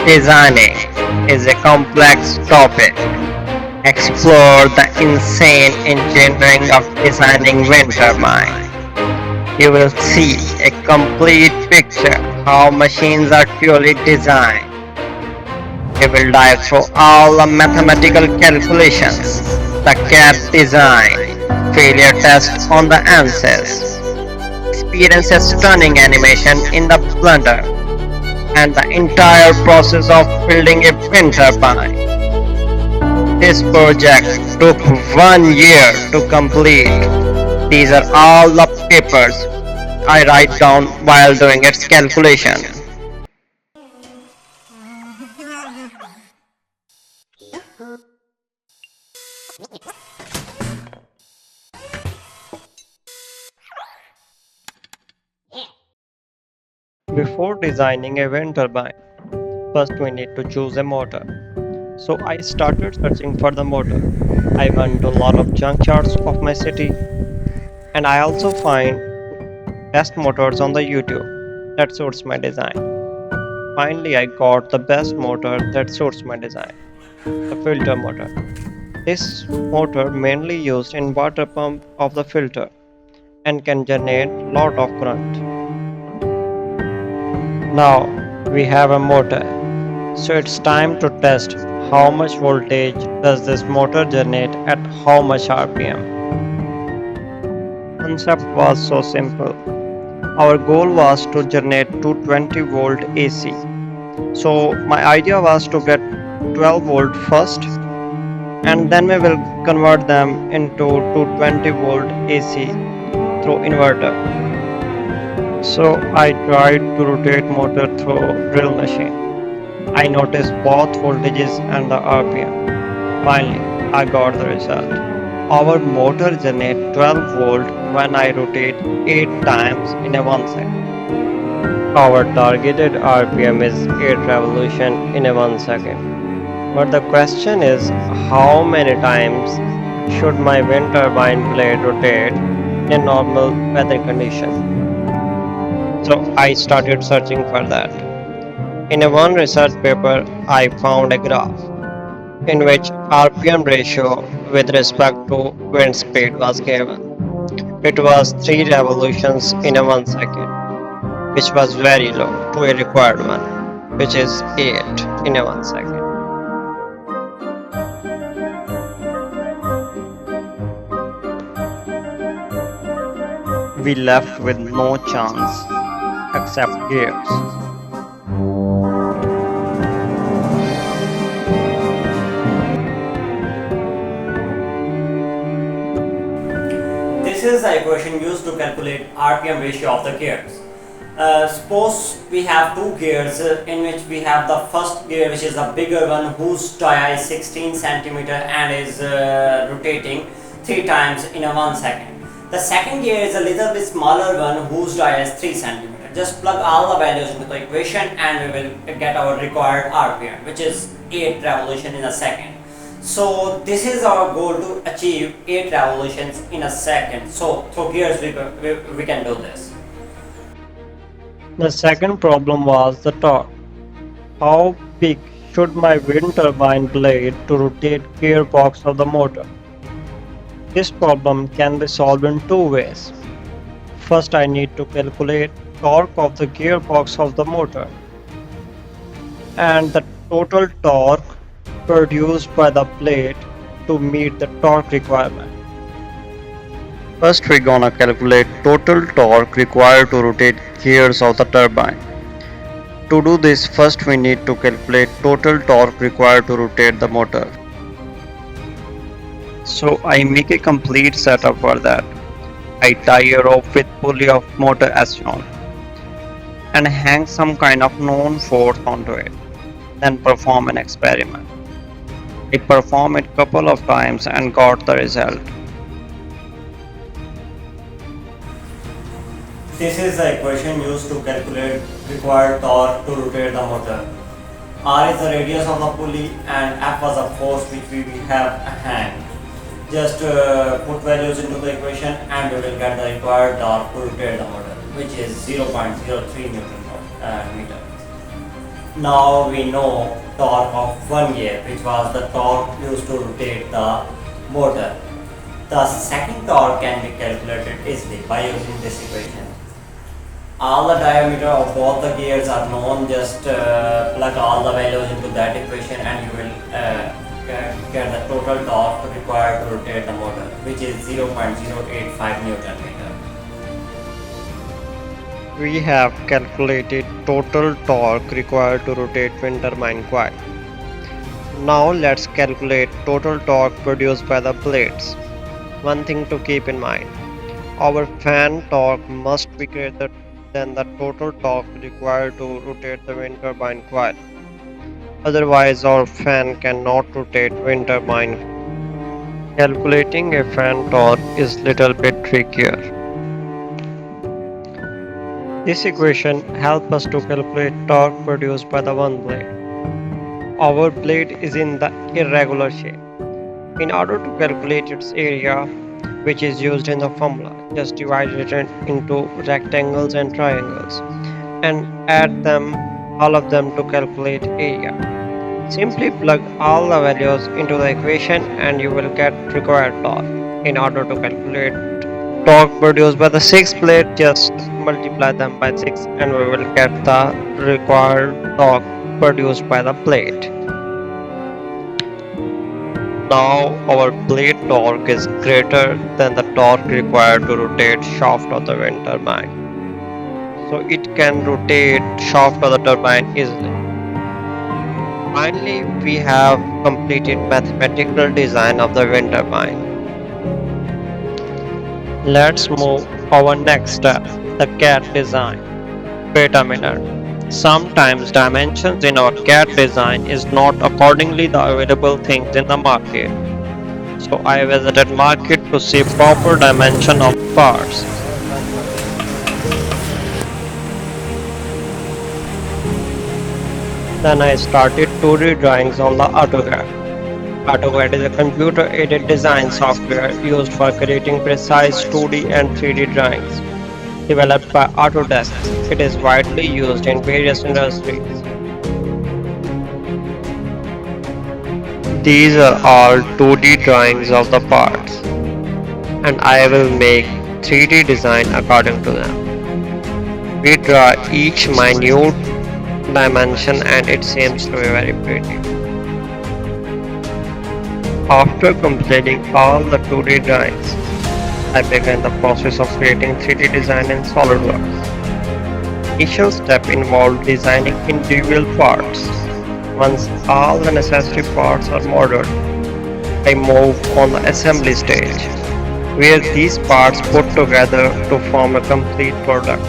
Designing is a complex topic. Explore the insane engineering of designing wind turbine. You will see a complete picture how machines are truly designed. We will dive through all the mathematical calculations, the CAD design, failure test on the ANSYS, experience a stunning animation in the Blender, and the entire process of building a wind turbine. This project took 1 year to complete. These are all the papers I write down while doing its calculation. Before designing a wind turbine, first we need to choose a motor. So I started searching for the motor. I went to a lot of junkyards of my city, and I also find test motors on the YouTube that suits my design. Finally, I got the best motor that suits my design, the filter motor. This motor mainly used in water pump of the filter and can generate lot of current. Now we have a motor, so it's time to test how much voltage does this motor generate at how much RPM. Concept was so simple. Our goal was to generate 220 volt AC. So my idea was to get 12 volt first, and then we will convert them into 220 volt AC through inverter. So I tried to rotate motor through drill machine. I noticed both voltages and the RPM. Finally, I got the result. Our motor generates 12 volt when I rotate 8 times in a 1 second. Our targeted RPM is 8 revolution in a 1 second. But the question is, how many times should my wind turbine blade rotate in a normal weather condition? So I started searching for that. In a one research paper, I found a graph in which RPM ratio with respect to wind speed was given. It was 3 revolutions in a 1 second, which was very low to a required one, which is 8 in a 1 second. We left with no chance except gears. This is the equation used to calculate RPM ratio of the gears. Suppose we have two gears in which we have the first gear, which is a bigger one whose dia is 16 centimeter and is rotating 3 times in a 1 second. The second gear is a little bit smaller one whose dia is 3 centimeter. Just plug all the values into the equation and we will get our required RPM, which is 8 revolution in a second. So this is our goal, to achieve 8 revolutions in a second. So through gears we can do this. The second problem was the torque. How big should my wind turbine blade to rotate gearbox of the motor? This problem can be solved in two ways. First, I need to calculate torque of the gearbox of the motor and the total torque produced by the blade to meet the torque requirement. First, we're gonna calculate total torque required to rotate gears of the turbine. To do this, first we need to calculate total torque required to rotate the motor. So I make a complete setup for that. I tie a rope with pulley of motor as shown and hang some kind of known force onto it. Then perform an experiment. I performed it couple of times and got the result. This is the equation used to calculate required torque to rotate the motor. R is the radius of the pulley and F was the force which we have hang. Just put values into the equation and we will get the required torque to rotate the motor, which is 0.03 Newton meter. Now we know torque of one gear, which was the torque used to rotate the motor. The second torque can be calculated easily by using this equation. All the diameter of both the gears are known. Just plug all the values into that equation and you will get the total torque required to rotate the motor, which is 0.085 Newton meter. We have calculated total torque required to rotate wind turbine coil. Now let's calculate total torque produced by the blades. One thing to keep in mind, our fan torque must be greater than the total torque required to rotate the wind turbine coil. Otherwise, our fan cannot rotate wind turbine. Calculating a fan torque is little bit trickier. This equation helps us to calculate torque produced by the one blade. Our blade is in the irregular shape. In order to calculate its area, which is used in the formula, just divide it into rectangles and triangles and add them all of them to calculate area. Simply plug all the values into the equation and you will get required torque. In order to calculate torque produced by the 6 blade, just multiply them by 6 and we will get the required torque produced by the blade. Now our blade torque is greater than the torque required to rotate shaft of the wind turbine. So it can rotate shaft of the turbine easily. Finally, we have completed mathematical design of the wind turbine. Let's move our next step, the CAD design. Wait a minute. Sometimes dimensions in our CAD design is not accordingly the available things in the market. So I visited market to see proper dimension of parts. Then I started 2D drawings on the AutoCAD. AutoCAD is a computer-aided design software used for creating precise 2D and 3D drawings. Developed by Autodesk, it is widely used in various industries. These are all 2D drawings of the parts, and I will make 3D design according to them. We draw each minute dimension and it seems to be very pretty. After completing all the 2D drawings, I began the process of creating 3D design in SolidWorks. Initial step involved designing individual parts. Once all the necessary parts are modeled, I move on the assembly stage, where these parts put together to form a complete product.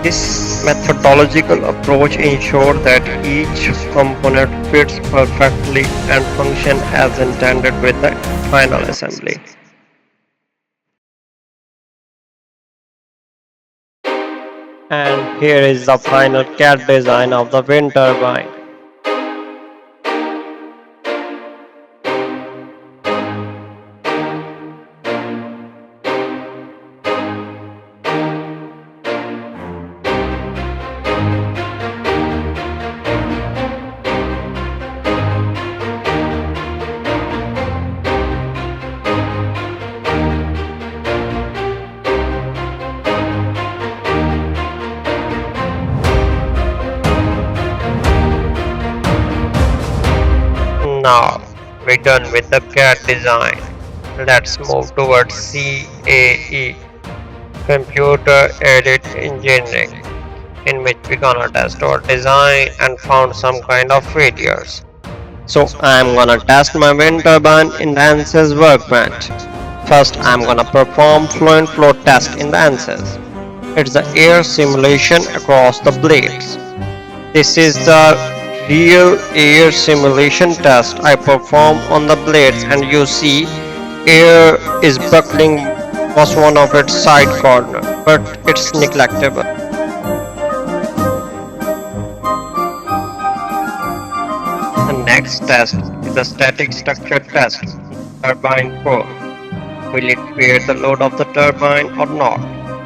This methodological approach ensures that each component fits perfectly and functions as intended with the final assembly. And here is the final CAD design of the wind turbine. Now we're done with the CAD design. Let's move towards CAE, Computer Aided Engineering, in which we're gonna test our design and found some kind of failures. So I'm gonna test my wind turbine in the ANSYS workbench. First I'm gonna perform flow and flow test in the ANSYS. It's the air simulation across the blades. This is the real air simulation test I perform on the blades, and you see air is buckling was one of its side corner, but it's neglectable. The next test is the static structure test, turbine core. Will it bear the load of the turbine or not?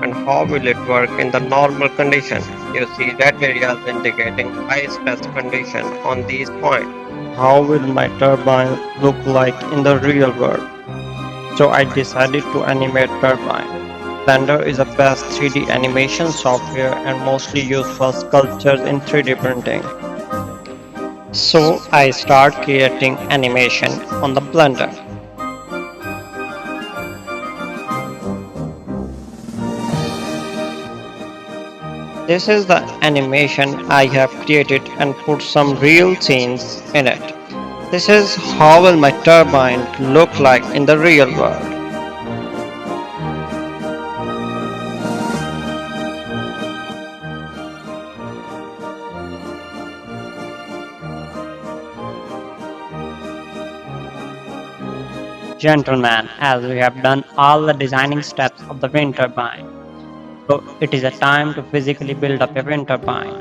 And how will it work in the normal condition? You see red areas indicating high stress condition on these points. How will my turbine look like in the real world? So I decided to animate Turbine. Blender is the best 3D animation software and mostly used for sculptures in 3D printing. So I start creating animation on the Blender. This is the animation I have created and put some real scenes in it. This is how will my turbine look like in the real world. Gentlemen, as we have done all the designing steps of the wind turbine, so it is a time to physically build up a wind turbine.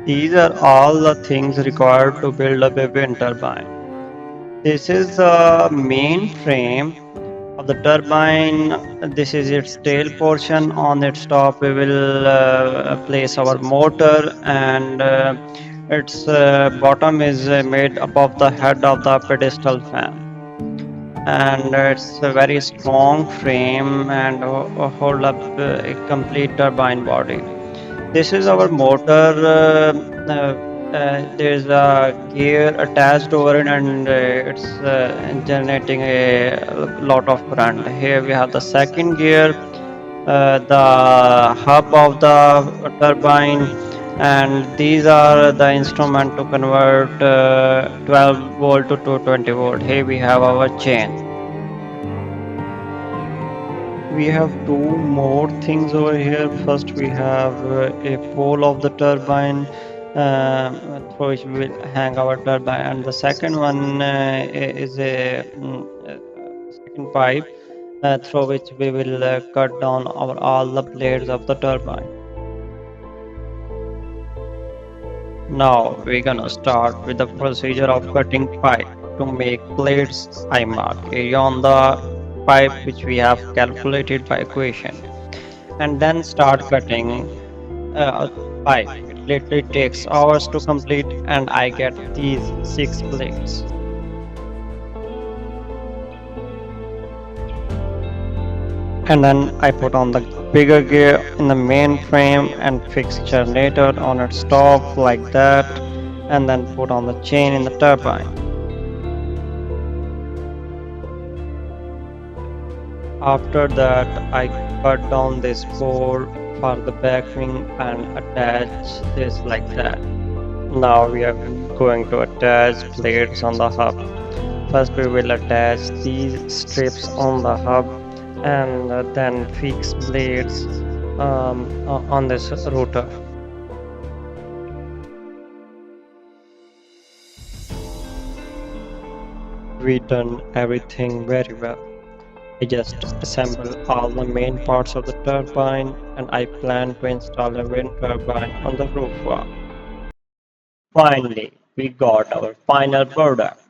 These are all the things required to build up a wind turbine. This is the main frame of the turbine. This is its tail portion. On its top, we will place our motor, and its bottom is made above the head of the pedestal fan. And it's a very strong frame and hold up a complete turbine body. This is our motor. There's a gear attached over it, and it's generating a lot of current. Here we have the second gear, the hub of the turbine, and these are the instrument to convert 12 volt to 220 volt. Here we have our chain. We have two more things over here. First, we have a pole of the turbine through which we will hang our turbine, and the second one is a second pipe through which we will cut down our all the blades of the turbine. Now we're gonna start with the procedure of cutting pipe. To make blades, I mark area on the pipe which we have calculated by equation, and then start cutting uh, pipe. It literally takes hours to complete, and I get these 6 blades. And then I put on the bigger gear in the main frame and fix generator on its top like that, and then put on the chain in the turbine. After that, I cut down this pole for the back wing and attach this like that. Now we are going to attach blades on the hub. First we will attach these strips on the hub, and then fix blades on this rotor. We done everything very well. I just assemble all the main parts of the turbine, and I plan to install a wind turbine on the roof wall. Finally, we got our final product.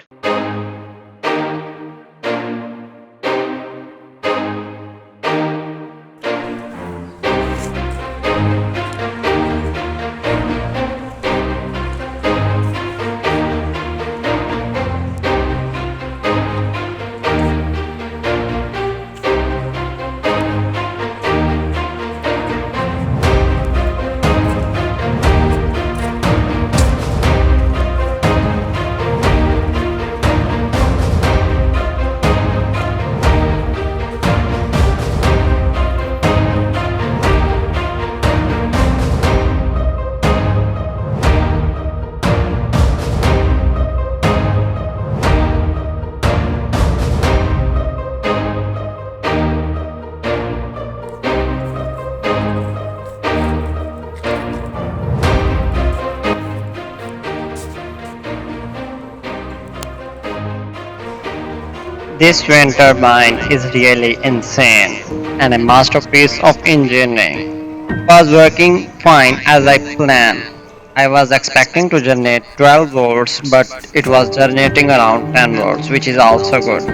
This wind turbine is really insane and a masterpiece of engineering. It was working fine as I planned. I was expecting to generate 12 volts, but it was generating around 10 volts, which is also good.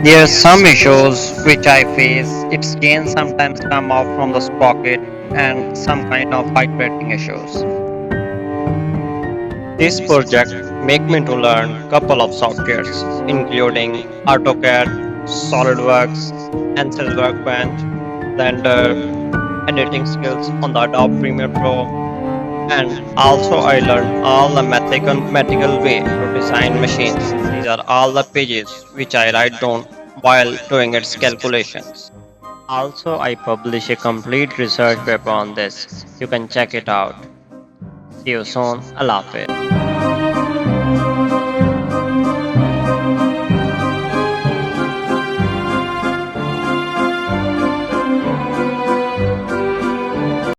There are some issues which I face. Its gain sometimes come out from the sprocket and some kind of vibrating issues. This project make me to learn couple of softwares including AutoCAD, SolidWorks, ANSYS Workbench, Blender, editing skills on the Adobe Premiere Pro, and also I learned all the mathematical way to design machines. These are all the pages which I write down while doing its calculations. Also, I publish a complete research paper on this. You can check it out. See you soon. Allah Hafiz.